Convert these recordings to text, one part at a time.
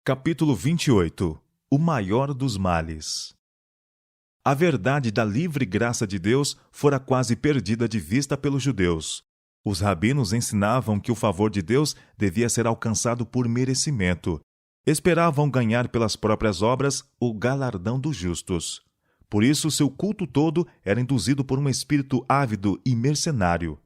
Capítulo 28. O maior dos males. A verdade da livre graça de Deus fora quase perdida de vista pelos judeus. Os rabinos ensinavam que o favor de Deus devia ser alcançado por merecimento. Esperavam ganhar pelas próprias obras o galardão dos justos. Por isso, seu culto todo era induzido por um espírito ávido e mercenário.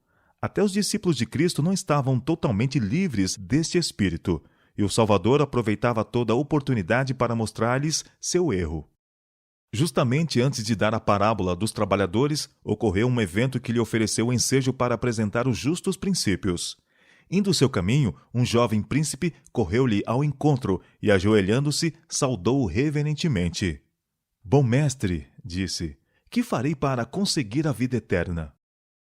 Até os discípulos de Cristo não estavam totalmente livres deste espírito, e o Salvador aproveitava toda a oportunidade para mostrar-lhes seu erro. Justamente antes de dar a parábola dos trabalhadores, ocorreu um evento que lhe ofereceu o ensejo para apresentar os justos princípios. Indo seu caminho, um jovem príncipe correu-lhe ao encontro e, ajoelhando-se, saudou-o reverentemente. "Bom mestre", disse, "que farei para conseguir a vida eterna?"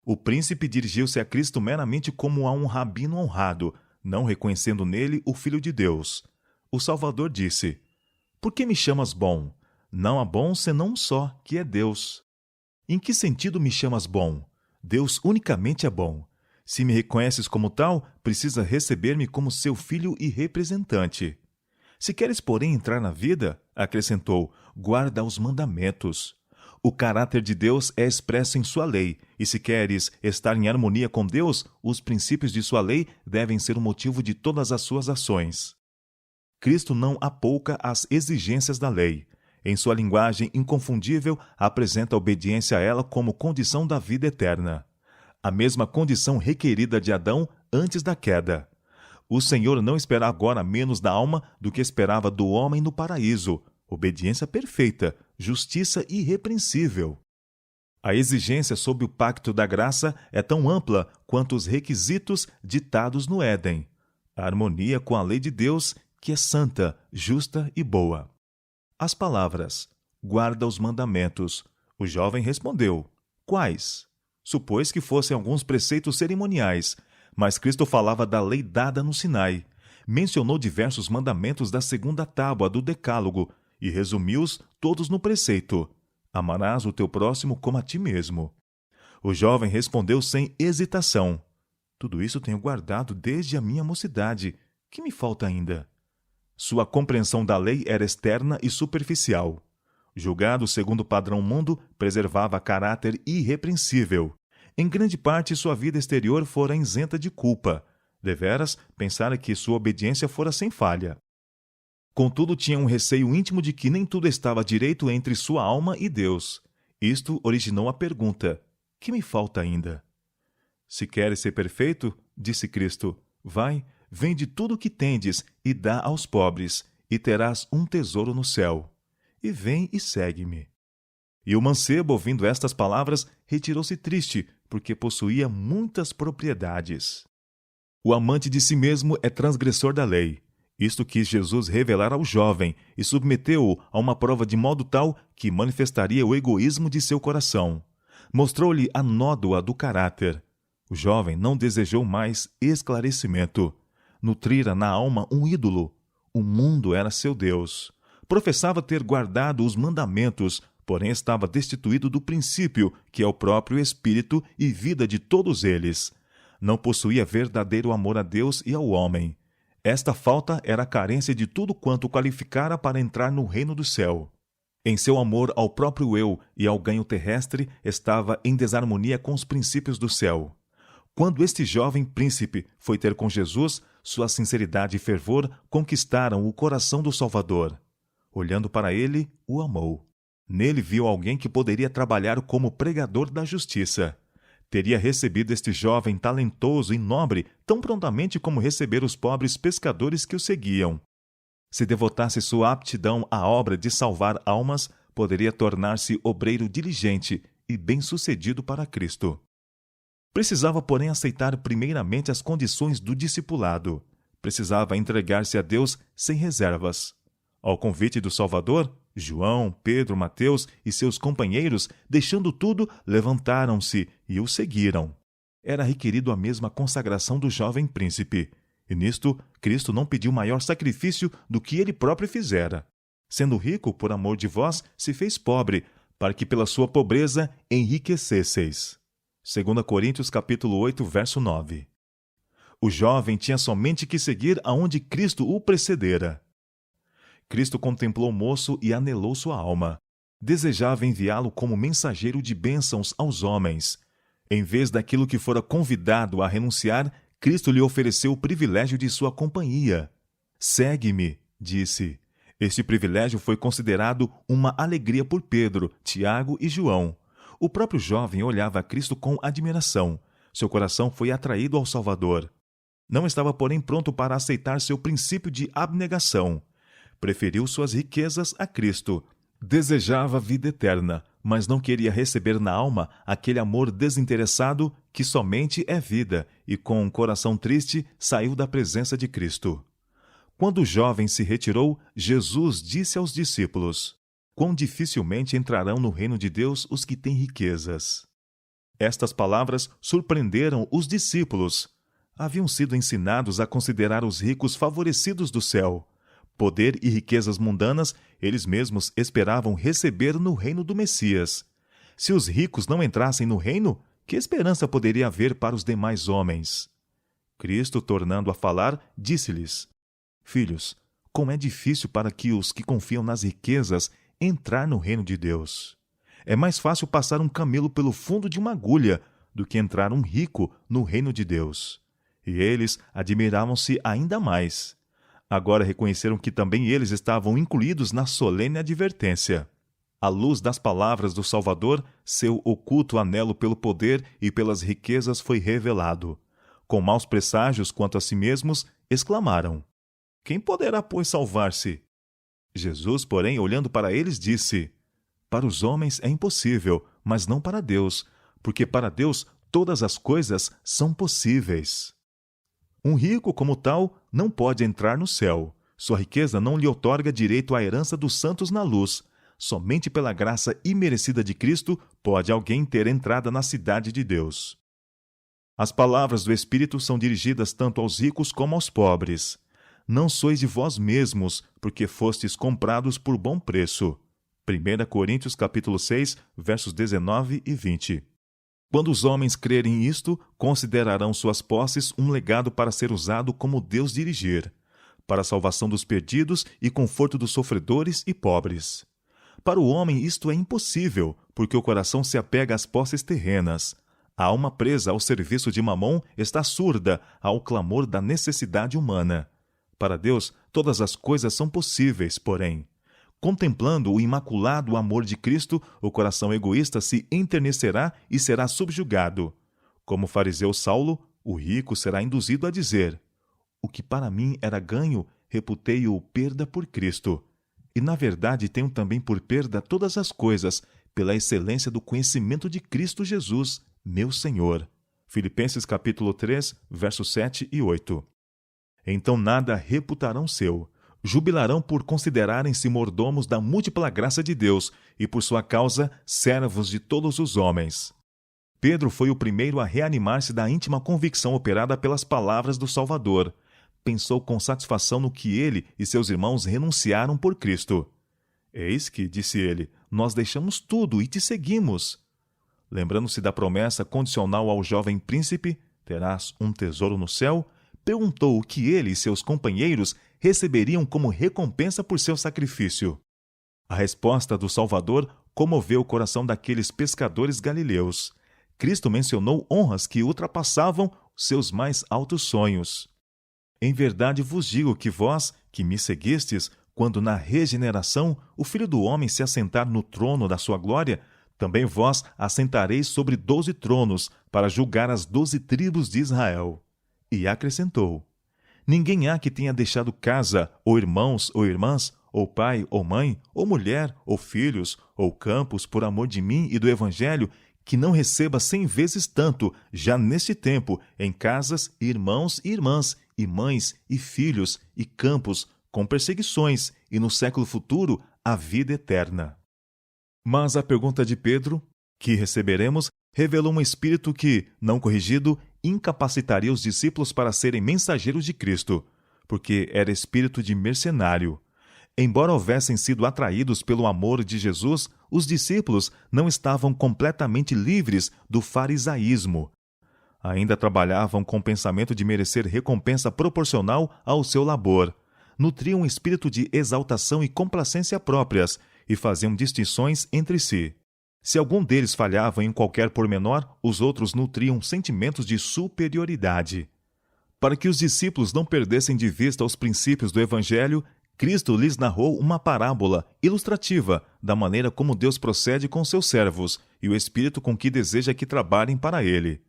O príncipe dirigiu-se a Cristo meramente como a um rabino honrado, não reconhecendo nele o Filho de Deus. O Salvador disse: "Por que me chamas bom? Não há bom senão um só, que é Deus." "Em que sentido me chamas bom? Deus unicamente é bom. Se me reconheces como tal, precisa receber-me como seu filho e representante. Se queres, porém, entrar na vida", acrescentou, "guarda os mandamentos. O caráter de Deus é expresso em sua lei, e se queres estar em harmonia com Deus, os princípios de sua lei devem ser o motivo de todas as suas ações." Cristo não apouca as exigências da lei. Em sua linguagem inconfundível, apresenta a obediência a ela como condição da vida eterna. A mesma condição requerida de Adão antes da queda. O Senhor não espera agora menos da alma do que esperava do homem no paraíso: obediência perfeita, justiça irrepreensível. A exigência sob o pacto da graça é tão ampla quanto os requisitos ditados no Éden. A harmonia com a lei de Deus, que é santa, justa e boa. As palavras: "guarda os mandamentos." O jovem respondeu: "Quais?" Supôs que fossem alguns preceitos cerimoniais, mas Cristo falava da lei dada no Sinai. Mencionou diversos mandamentos da segunda tábua do Decálogo e resumiu-os todos no preceito: "Amarás o teu próximo como a ti mesmo." O jovem respondeu sem hesitação: "Tudo isso tenho guardado desde a minha mocidade. Que me falta ainda?" Sua compreensão da lei era externa e superficial. Julgado segundo o padrão mundo, preservava caráter irrepreensível. Em grande parte, sua vida exterior fora isenta de culpa. Deveras, pensara que sua obediência fora sem falha. Contudo, tinha um receio íntimo de que nem tudo estava direito entre sua alma e Deus. Isto originou a pergunta: "Que me falta ainda?" "Se queres ser perfeito", disse Cristo, "vai, vende tudo o que tendes e dá aos pobres, e terás um tesouro no céu. E vem e segue-me." E o mancebo, ouvindo estas palavras, retirou-se triste, porque possuía muitas propriedades. O amante de si mesmo é transgressor da lei. Isto quis Jesus revelar ao jovem e submeteu-o a uma prova de modo tal que manifestaria o egoísmo de seu coração. Mostrou-lhe a nódoa do caráter. O jovem não desejou mais esclarecimento. Nutrira na alma um ídolo. O mundo era seu Deus. Professava ter guardado os mandamentos, porém estava destituído do princípio, que é o próprio espírito e vida de todos eles. Não possuía verdadeiro amor a Deus e ao homem. Esta falta era a carência de tudo quanto qualificara para entrar no reino do céu. Em seu amor ao próprio eu e ao ganho terrestre, estava em desarmonia com os princípios do céu. Quando este jovem príncipe foi ter com Jesus, sua sinceridade e fervor conquistaram o coração do Salvador. Olhando para ele, o amou. Nele viu alguém que poderia trabalhar como pregador da justiça. Teria recebido este jovem talentoso e nobre tão prontamente como receber os pobres pescadores que o seguiam. Se devotasse sua aptidão à obra de salvar almas, poderia tornar-se obreiro diligente e bem-sucedido para Cristo. Precisava, porém, aceitar primeiramente as condições do discipulado. Precisava entregar-se a Deus sem reservas. Ao convite do Salvador, João, Pedro, Mateus e seus companheiros, deixando tudo, levantaram-se e o seguiram. Era requerido a mesma consagração do jovem príncipe, e nisto Cristo não pediu maior sacrifício do que ele próprio fizera. Sendo rico, por amor de vós, se fez pobre, para que pela sua pobreza enriquecesseis. 2 Coríntios capítulo 8, verso 9. O jovem tinha somente que seguir aonde Cristo o precedera. Cristo contemplou o moço e anelou sua alma. Desejava enviá-lo como mensageiro de bênçãos aos homens. Em vez daquilo que fora convidado a renunciar, Cristo lhe ofereceu o privilégio de sua companhia. Segue-me, disse. Este privilégio foi considerado uma alegria por Pedro, Tiago e João. O próprio jovem olhava a Cristo com admiração. Seu coração foi atraído ao Salvador. Não estava, porém, pronto para aceitar seu princípio de abnegação. Preferiu suas riquezas a Cristo. Desejava a vida eterna, mas não queria receber na alma aquele amor desinteressado que somente é vida, e com um coração triste saiu da presença de Cristo. Quando o jovem se retirou, Jesus disse aos discípulos: quão dificilmente entrarão no reino de Deus os que têm riquezas. Estas palavras surpreenderam os discípulos. Haviam sido ensinados a considerar os ricos favorecidos do céu. Poder e riquezas mundanas eles mesmos esperavam receber no reino do Messias. Se os ricos não entrassem no reino, que esperança poderia haver para os demais homens? Cristo, tornando a falar, disse-lhes: Filhos, como é difícil para os que confiam nas riquezas entrar no reino de Deus. É mais fácil passar um camelo pelo fundo de uma agulha do que entrar um rico no reino de Deus. E eles admiravam-se ainda mais. Agora reconheceram que também eles estavam incluídos na solene advertência. À luz das palavras do Salvador, seu oculto anelo pelo poder e pelas riquezas foi revelado. Com maus presságios quanto a si mesmos, exclamaram: Quem poderá, pois, salvar-se? Jesus, porém, olhando para eles, disse: Para os homens é impossível, mas não para Deus, porque para Deus todas as coisas são possíveis. Um rico, como tal, não pode entrar no céu. Sua riqueza não lhe outorga direito à herança dos santos na luz. Somente pela graça imerecida de Cristo pode alguém ter entrada na cidade de Deus. As palavras do Espírito são dirigidas tanto aos ricos como aos pobres. Não sois de vós mesmos, porque fostes comprados por bom preço. 1 Coríntios capítulo 6, versos 19 e 20. Quando os homens crerem isto, considerarão suas posses um legado para ser usado como Deus dirigir, para a salvação dos perdidos e conforto dos sofredores e pobres. Para o homem isto é impossível, porque o coração se apega às posses terrenas. A alma presa ao serviço de Mamon está surda ao clamor da necessidade humana. Para Deus, todas as coisas são possíveis, porém. Contemplando o imaculado amor de Cristo, o coração egoísta se enternecerá e será subjugado. Como o fariseu Saulo, o rico será induzido a dizer: O que para mim era ganho, reputei-o perda por Cristo. E na verdade tenho também por perda todas as coisas, pela excelência do conhecimento de Cristo Jesus, meu Senhor. Filipenses capítulo 3, versos 7 e 8. Então nada reputarão seu. Jubilarão por considerarem-se mordomos da múltipla graça de Deus e, por sua causa, servos de todos os homens. Pedro foi o primeiro a reanimar-se da íntima convicção operada pelas palavras do Salvador. Pensou com satisfação no que ele e seus irmãos renunciaram por Cristo. Eis que, disse ele, nós deixamos tudo e te seguimos. Lembrando-se da promessa condicional ao jovem príncipe, terás um tesouro no céu, perguntou o que ele e seus companheiros receberiam como recompensa por seu sacrifício. A resposta do Salvador comoveu o coração daqueles pescadores galileus. Cristo mencionou honras que ultrapassavam seus mais altos sonhos. Em verdade vos digo que vós, que me seguistes, quando na regeneração o Filho do Homem se assentar no trono da sua glória, também vós assentareis sobre 12 tronos, para julgar as 12 tribos de Israel. E acrescentou: Ninguém há que tenha deixado casa, ou irmãos, ou irmãs, ou pai, ou mãe, ou mulher, ou filhos, ou campos, por amor de mim e do Evangelho, que não receba 100 vezes tanto, já neste tempo, em casas, irmãos e irmãs, e mães, e filhos, e campos, com perseguições, e no século futuro, a vida eterna. Mas a pergunta de Pedro, que receberemos, revelou um espírito que, não corrigido, incapacitaria os discípulos para serem mensageiros de Cristo, porque era espírito de mercenário. Embora houvessem sido atraídos pelo amor de Jesus, os discípulos não estavam completamente livres do farisaísmo. Ainda trabalhavam com o pensamento de merecer recompensa proporcional ao seu labor. nutriam um espírito de exaltação e complacência próprias e faziam distinções entre si. Se algum deles falhava em qualquer pormenor, os outros nutriam sentimentos de superioridade. Para que os discípulos não perdessem de vista os princípios do Evangelho, Cristo lhes narrou uma parábola ilustrativa da maneira como Deus procede com seus servos e o espírito com que deseja que trabalhem para ele.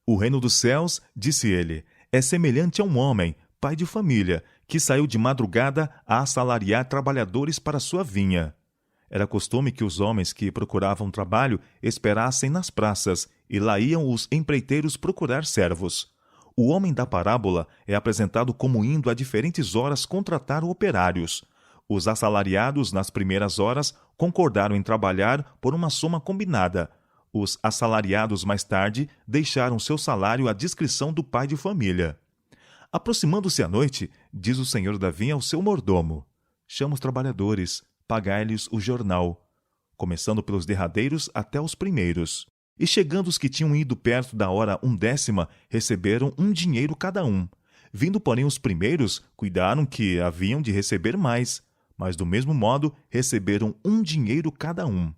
O reino dos céus, disse ele, é semelhante a um homem, pai de família, que saiu de madrugada a assalariar trabalhadores para sua vinha. Era costume que os homens que procuravam trabalho esperassem nas praças e lá iam os empreiteiros procurar servos. O homem da parábola é apresentado como indo a diferentes horas contratar operários. Os assalariados, nas primeiras horas, concordaram em trabalhar por uma soma combinada. Os assalariados, mais tarde, deixaram seu salário à discrição do pai de família. Aproximando-se a noite, diz o senhor da vinha ao seu mordomo: chama os trabalhadores, pagai-lhes o jornal, começando pelos derradeiros até os primeiros. E chegando os que tinham ido perto da hora 1/10, receberam 1 dinheiro cada um. Vindo, porém, os primeiros, cuidaram que haviam de receber mais, mas do mesmo modo receberam 1 dinheiro cada um.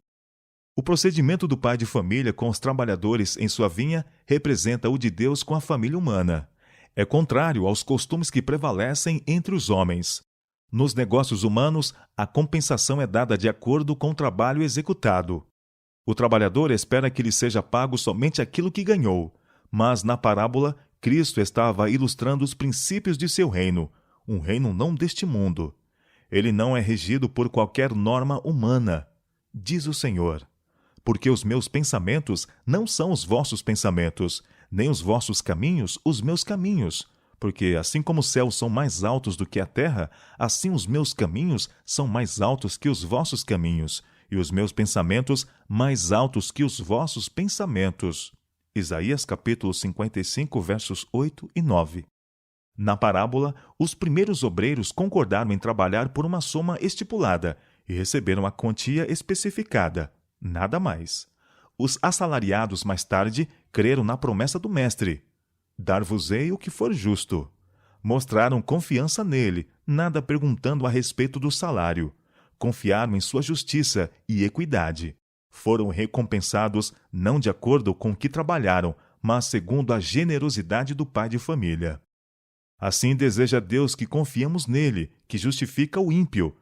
O procedimento do pai de família com os trabalhadores em sua vinha representa o de Deus com a família humana. É contrário aos costumes que prevalecem entre os homens. Nos negócios humanos, a compensação é dada de acordo com o trabalho executado. O trabalhador espera que lhe seja pago somente aquilo que ganhou, mas na parábola, Cristo estava ilustrando os princípios de seu reino, um reino não deste mundo. Ele não é regido por qualquer norma humana, diz o Senhor. Porque os meus pensamentos não são os vossos pensamentos, nem os vossos caminhos os meus caminhos. Porque assim como os céus são mais altos do que a terra, assim os meus caminhos são mais altos que os vossos caminhos, e os meus pensamentos mais altos que os vossos pensamentos. Isaías capítulo 55, versos 8 e 9. Na parábola, os primeiros obreiros concordaram em trabalhar por uma soma estipulada e receberam a quantia especificada, nada mais. Os assalariados, mais tarde, creram na promessa do mestre: dar-vos-ei o que for justo. Mostraram confiança nele, nada perguntando a respeito do salário. Confiaram em sua justiça e equidade. Foram recompensados não de acordo com o que trabalharam, mas segundo a generosidade do pai de família. Assim deseja Deus que confiemos nele, que justifica o ímpio.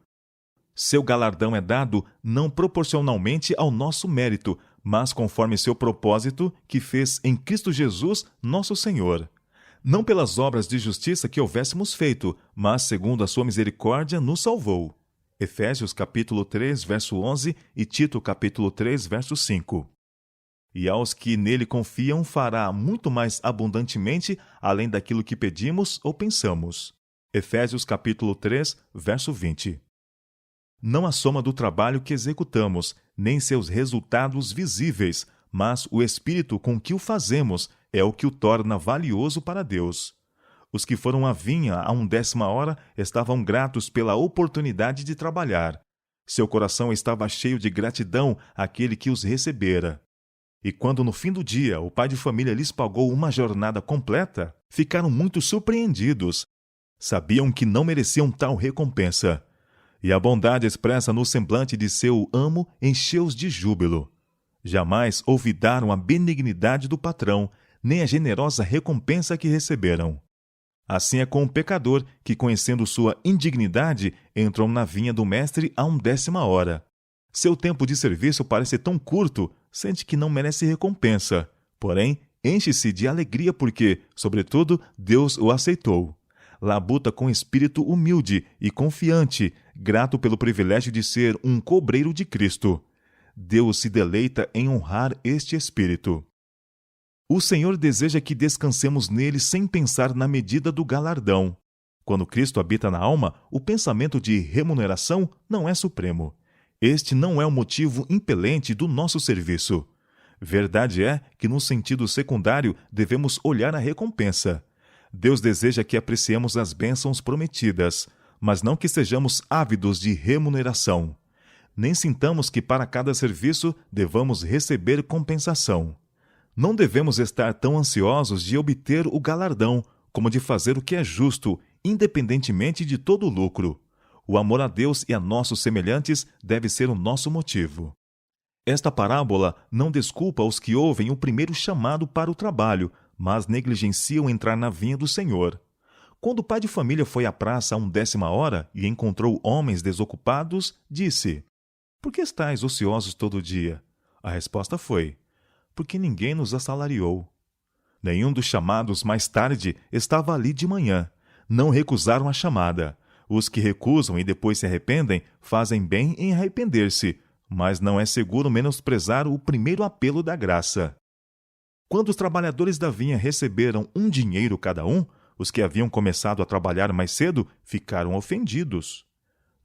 Seu galardão é dado não proporcionalmente ao nosso mérito, mas conforme seu propósito que fez em Cristo Jesus, nosso Senhor. Não pelas obras de justiça que houvéssemos feito, mas segundo a sua misericórdia nos salvou. Efésios capítulo 3, verso 11 e Tito capítulo 3, verso 5. E aos que nele confiam fará muito mais abundantemente, além daquilo que pedimos ou pensamos. Efésios capítulo 3, verso 20. Não a soma do trabalho que executamos, nem seus resultados visíveis, mas o espírito com que o fazemos é o que o torna valioso para Deus. Os que foram à vinha a 1/10 estavam gratos pela oportunidade de trabalhar. Seu coração estava cheio de gratidão àquele que os recebera. E quando no fim do dia o pai de família lhes pagou uma jornada completa, ficaram muito surpreendidos. Sabiam que não mereciam tal recompensa. E a bondade expressa no semblante de seu amo encheu-os de júbilo. Jamais olvidaram a benignidade do patrão, nem a generosa recompensa que receberam. Assim é com o pecador, que, conhecendo sua indignidade, entrou na vinha do mestre a 1/10. Seu tempo de serviço parece tão curto, sente que não merece recompensa. Porém, enche-se de alegria porque, sobretudo, Deus o aceitou. Labuta com espírito humilde e confiante, grato pelo privilégio de ser um cobreiro de Cristo. Deus se deleita em honrar este espírito. O Senhor deseja que descansemos nele sem pensar na medida do galardão. Quando Cristo habita na alma, o pensamento de remuneração não é supremo. Este não é o motivo impelente do nosso serviço. Verdade é que, no sentido secundário, devemos olhar a recompensa. Deus deseja que apreciemos as bênçãos prometidas, mas não que sejamos ávidos de remuneração. Nem sintamos que para cada serviço devamos receber compensação. Não devemos estar tão ansiosos de obter o galardão, como de fazer o que é justo, independentemente de todo o lucro. O amor a Deus e a nossos semelhantes deve ser o nosso motivo. Esta parábola não desculpa os que ouvem o primeiro chamado para o trabalho, mas negligenciam entrar na vinha do Senhor. Quando o pai de família foi à praça à 11ª e encontrou homens desocupados, disse: "Por que estáis ociosos todo o dia?" A resposta foi: "Porque ninguém nos assalariou." Nenhum dos chamados mais tarde estava ali de manhã. Não recusaram a chamada. Os que recusam e depois se arrependem fazem bem em arrepender-se, mas não é seguro menosprezar o primeiro apelo da graça. Quando os trabalhadores da vinha receberam 1 dinheiro cada um, os que haviam começado a trabalhar mais cedo ficaram ofendidos.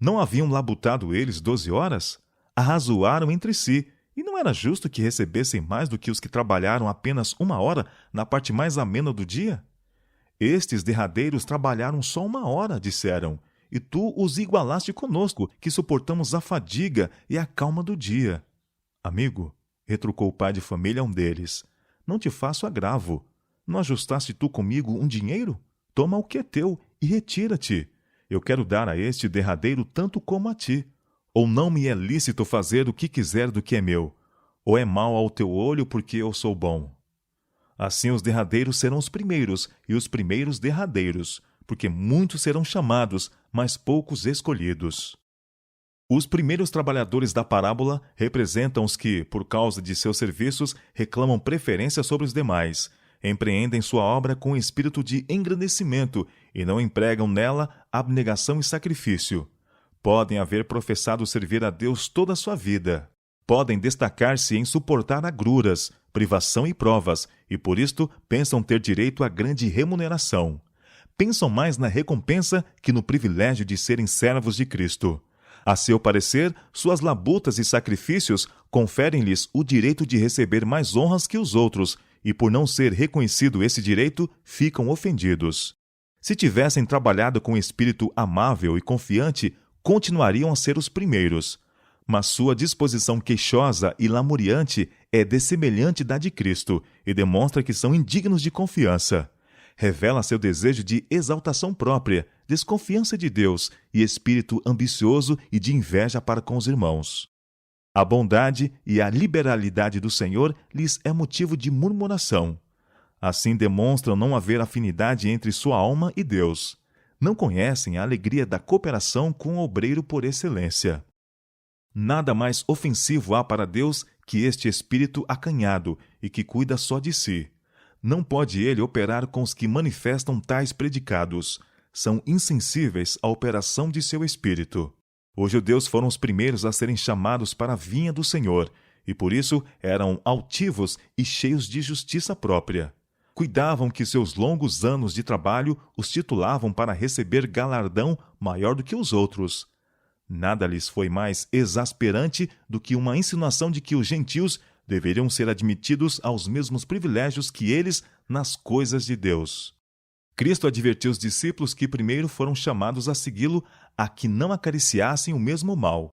Não haviam labutado eles 12 horas? Arrazoaram entre si, e não era justo que recebessem mais do que os que trabalharam apenas 1 hora na parte mais amena do dia? Estes derradeiros trabalharam só 1 hora, disseram, e tu os igualaste conosco, que suportamos a fadiga e a calma do dia. Amigo, retrucou o pai de família a um deles, não te faço agravo. Não ajustaste tu comigo 1 dinheiro? Toma o que é teu e retira-te. Eu quero dar a este derradeiro tanto como a ti. Ou não me é lícito fazer o que quiser do que é meu? Ou é mal ao teu olho porque eu sou bom? Assim os derradeiros serão os primeiros, e os primeiros derradeiros, porque muitos serão chamados, mas poucos escolhidos. Os primeiros trabalhadores da parábola representam os que, por causa de seus serviços, reclamam preferência sobre os demais, empreendem sua obra com espírito de engrandecimento e não empregam nela abnegação e sacrifício. Podem haver professado servir a Deus toda a sua vida. Podem destacar-se em suportar agruras, privação e provas, e por isto pensam ter direito a grande remuneração. Pensam mais na recompensa que no privilégio de serem servos de Cristo. A seu parecer, suas labutas e sacrifícios conferem-lhes o direito de receber mais honras que os outros, e por não ser reconhecido esse direito, ficam ofendidos. Se tivessem trabalhado com espírito amável e confiante, continuariam a ser os primeiros. Mas sua disposição queixosa e lamuriante é dessemelhante da de Cristo e demonstra que são indignos de confiança. Revela seu desejo de exaltação própria, desconfiança de Deus e espírito ambicioso e de inveja para com os irmãos. A bondade e a liberalidade do Senhor lhes é motivo de murmuração. Assim demonstram não haver afinidade entre sua alma e Deus. Não conhecem a alegria da cooperação com o obreiro por excelência. Nada mais ofensivo há para Deus que este espírito acanhado e que cuida só de si. Não pode ele operar com os que manifestam tais predicados. São insensíveis à operação de seu espírito. Os judeus foram os primeiros a serem chamados para a vinha do Senhor, e por isso eram altivos e cheios de justiça própria. Cuidavam que seus longos anos de trabalho os titulavam para receber galardão maior do que os outros. Nada lhes foi mais exasperante do que uma insinuação de que os gentios deveriam ser admitidos aos mesmos privilégios que eles nas coisas de Deus. Cristo advertiu os discípulos que primeiro foram chamados a segui-lo a que não acariciassem o mesmo mal.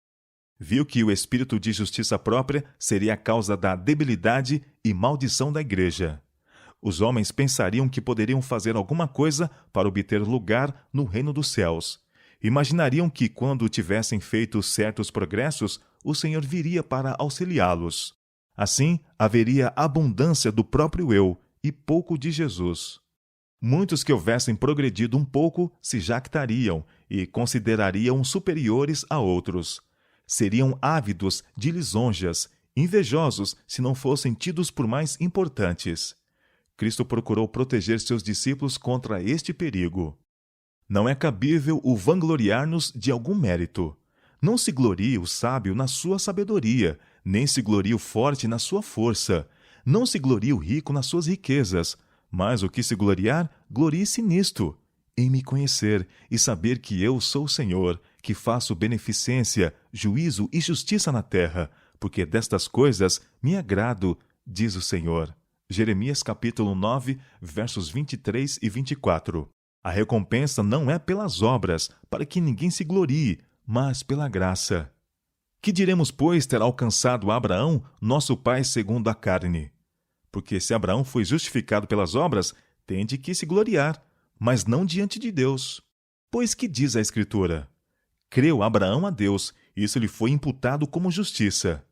Viu que o espírito de justiça própria seria a causa da debilidade e maldição da igreja. Os homens pensariam que poderiam fazer alguma coisa para obter lugar no reino dos céus. Imaginariam que, quando tivessem feito certos progressos, o Senhor viria para auxiliá-los. Assim, haveria abundância do próprio eu e pouco de Jesus. Muitos que houvessem progredido um pouco se jactariam e considerariam superiores a outros. Seriam ávidos de lisonjas, invejosos se não fossem tidos por mais importantes. Cristo procurou proteger seus discípulos contra este perigo. Não é cabível o vangloriar-nos de algum mérito. Não se glorie o sábio na sua sabedoria, nem se glorie o forte na sua força. Não se glorie o rico nas suas riquezas. Mas o que se gloriar, glorie-se nisto, em me conhecer e saber que eu sou o Senhor, que faço beneficência, juízo e justiça na terra, porque destas coisas me agrado, diz o Senhor. Jeremias capítulo 9, versos 23 e 24. A recompensa não é pelas obras, para que ninguém se glorie, mas pela graça. Que diremos, pois, ter alcançado Abraão, nosso pai segundo a carne? Porque se Abraão foi justificado pelas obras, tem de que se gloriar, mas não diante de Deus. Pois que diz a Escritura? Creu Abraão a Deus, e isso lhe foi imputado como justiça.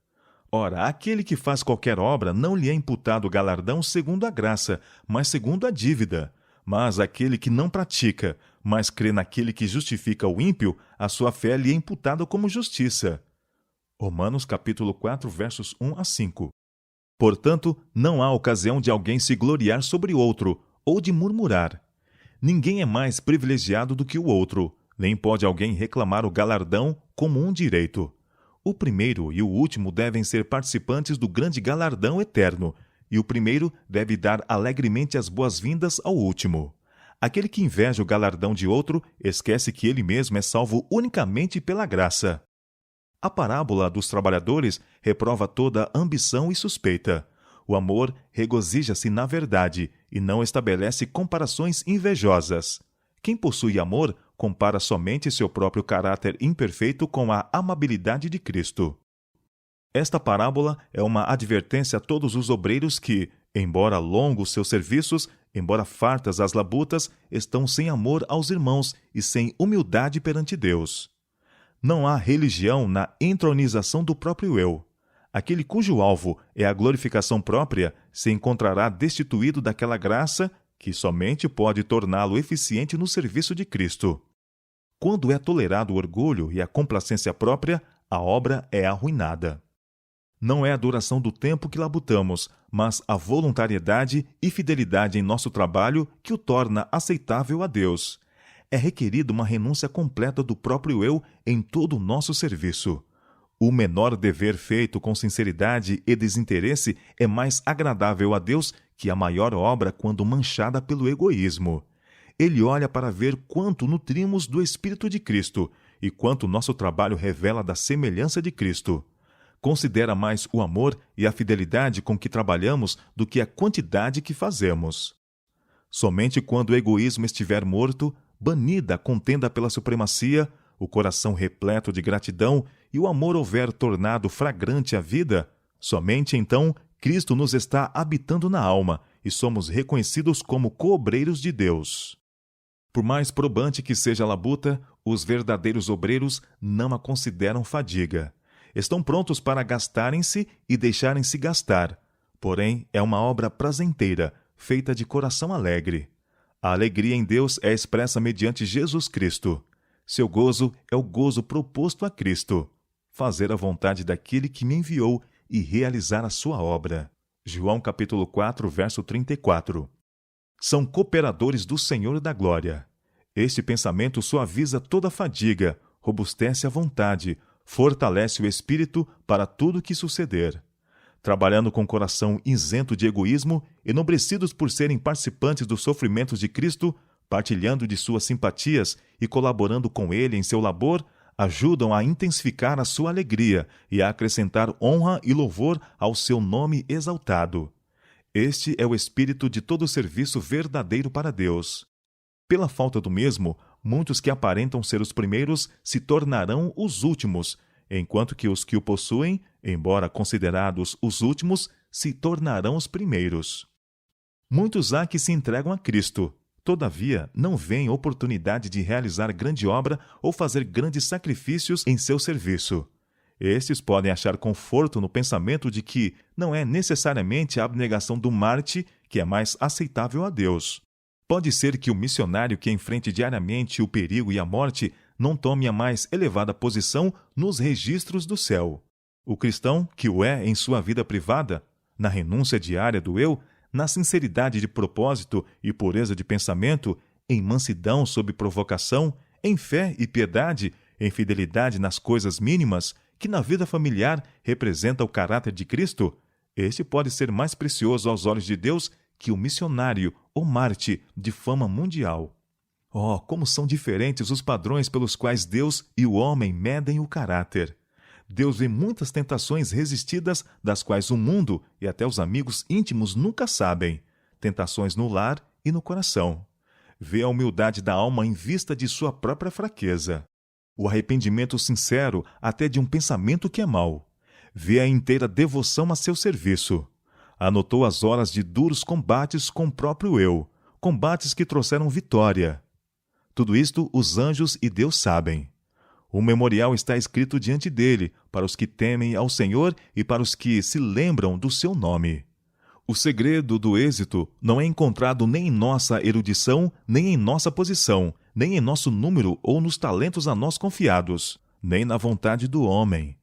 Ora, aquele que faz qualquer obra não lhe é imputado galardão segundo a graça, mas segundo a dívida. Mas aquele que não pratica, mas crê naquele que justifica o ímpio, a sua fé lhe é imputada como justiça. Romanos capítulo 4, versos 1 a 5. Portanto, não há ocasião de alguém se gloriar sobre outro, ou de murmurar. Ninguém é mais privilegiado do que o outro, nem pode alguém reclamar o galardão como um direito. O primeiro e o último devem ser participantes do grande galardão eterno, e o primeiro deve dar alegremente as boas-vindas ao último. Aquele que inveja o galardão de outro, esquece que ele mesmo é salvo unicamente pela graça. A parábola dos trabalhadores reprova toda ambição e suspeita. O amor regozija-se na verdade e não estabelece comparações invejosas. Quem possui amor compara somente seu próprio caráter imperfeito com a amabilidade de Cristo. Esta parábola é uma advertência a todos os obreiros que, embora longos seus serviços, embora fartas as labutas, estão sem amor aos irmãos e sem humildade perante Deus. Não há religião na entronização do próprio eu. Aquele cujo alvo é a glorificação própria se encontrará destituído daquela graça que somente pode torná-lo eficiente no serviço de Cristo. Quando é tolerado o orgulho e a complacência própria, a obra é arruinada. Não é a duração do tempo que labutamos, mas a voluntariedade e fidelidade em nosso trabalho que o torna aceitável a Deus. É requerida uma renúncia completa do próprio eu em todo o nosso serviço. O menor dever feito com sinceridade e desinteresse é mais agradável a Deus que a maior obra quando manchada pelo egoísmo. Ele olha para ver quanto nutrimos do Espírito de Cristo e quanto nosso trabalho revela da semelhança de Cristo. Considera mais o amor e a fidelidade com que trabalhamos do que a quantidade que fazemos. Somente quando o egoísmo estiver morto, banida a contenda pela supremacia, o coração repleto de gratidão e o amor houver tornado fragrante a vida, somente então Cristo nos está habitando na alma e somos reconhecidos como coobreiros de Deus. Por mais probante que seja a labuta, os verdadeiros obreiros não a consideram fadiga. Estão prontos para gastarem-se e deixarem-se gastar. Porém, é uma obra prazenteira, feita de coração alegre. A alegria em Deus é expressa mediante Jesus Cristo. Seu gozo é o gozo proposto a Cristo. Fazer a vontade daquele que me enviou e realizar a sua obra. João capítulo 4, verso 34. São cooperadores do Senhor da glória. Este pensamento suaviza toda fadiga, robustece a vontade, fortalece o espírito para tudo que suceder. Trabalhando com coração isento de egoísmo, enobrecidos por serem participantes dos sofrimentos de Cristo, partilhando de suas simpatias e colaborando com ele em seu labor, ajudam a intensificar a sua alegria e a acrescentar honra e louvor ao seu nome exaltado. Este é o espírito de todo serviço verdadeiro para Deus. Pela falta do mesmo, muitos que aparentam ser os primeiros se tornarão os últimos, enquanto que os que o possuem, embora considerados os últimos, se tornarão os primeiros. Muitos há que se entregam a Cristo, todavia não veem oportunidade de realizar grande obra ou fazer grandes sacrifícios em seu serviço. Estes podem achar conforto no pensamento de que não é necessariamente a abnegação do Marte que é mais aceitável a Deus. Pode ser que o missionário que enfrente diariamente o perigo e a morte não tome a mais elevada posição nos registros do céu. O cristão, que o é em sua vida privada, na renúncia diária do eu, na sinceridade de propósito e pureza de pensamento, em mansidão sob provocação, em fé e piedade, em fidelidade nas coisas mínimas, que na vida familiar representa o caráter de Cristo, este pode ser mais precioso aos olhos de Deus que o missionário ou Marte de fama mundial. Oh, como são diferentes os padrões pelos quais Deus e o homem medem o caráter! Deus vê muitas tentações resistidas, das quais o mundo e até os amigos íntimos nunca sabem. Tentações no lar e no coração. Vê a humildade da alma em vista de sua própria fraqueza. O arrependimento sincero até de um pensamento que é mau. Vê a inteira devoção a seu serviço. Anotou as horas de duros combates com o próprio eu, combates que trouxeram vitória. Tudo isto os anjos e Deus sabem. O memorial está escrito diante dele, para os que temem ao Senhor e para os que se lembram do seu nome. O segredo do êxito não é encontrado nem em nossa erudição, nem em nossa posição, nem em nosso número ou nos talentos a nós confiados, nem na vontade do homem.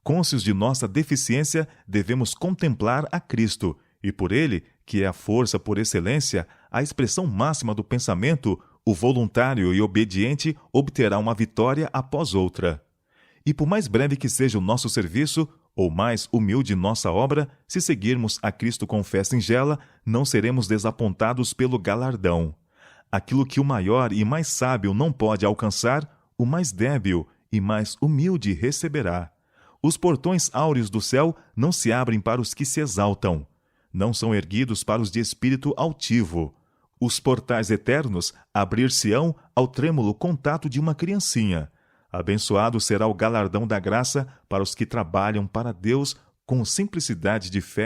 Cônscios de nossa deficiência, devemos contemplar a Cristo, e por ele, que é a força por excelência, a expressão máxima do pensamento, o voluntário e obediente obterá uma vitória após outra. E por mais breve que seja o nosso serviço, ou mais humilde nossa obra, se seguirmos a Cristo com fé singela, não seremos desapontados pelo galardão. Aquilo que o maior e mais sábio não pode alcançar, o mais débil e mais humilde receberá. Os portões áureos do céu não se abrem para os que se exaltam. Não são erguidos para os de espírito altivo. Os portais eternos abrir-se-ão ao trêmulo contato de uma criancinha. Abençoado será o galardão da graça para os que trabalham para Deus com simplicidade de fé